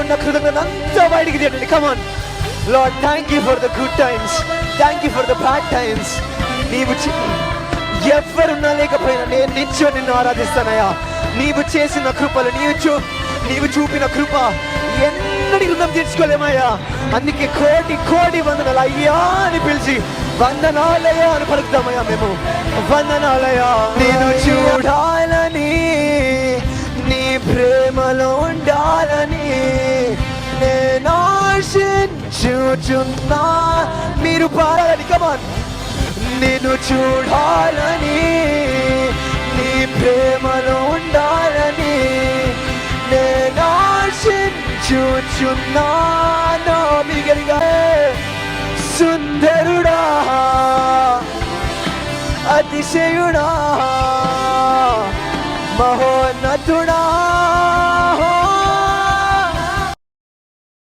ఉన్న కృతజ్ఞత అంతా బయటికి తీయండి. Come on Lord, thank you for the good times, thank you for the bad times. నీవు ఎవరున్నా లేకపోయినా నేను నిత్యం నిన్ను ఆరాధిస్తానయ్యా. నీవు చేసిన కృపలు, నీవు చూపిన కృప ఎన్నడి రుణం తీర్చుకోలేమయ్యా. అందుకే కోటి కోటి వందనాలు అయ్యా అని పిలిచి వందనాలయ్యా అని పలుకుతామయ్యా. మేము వందనాలయ్యా. నేను చూడాలని, నీ ప్రేమలో ఉండాలని నేను ఆశించుచున్నా. మీరు పాడాలని. కమాన్. నేను చూడాలని, నీ ప్రేమలో ఉండాలని నేను ఆశించుచున్నాను. మిగలిగా సుందరుడా, అతిశయుడా, మహోన్నతుడా,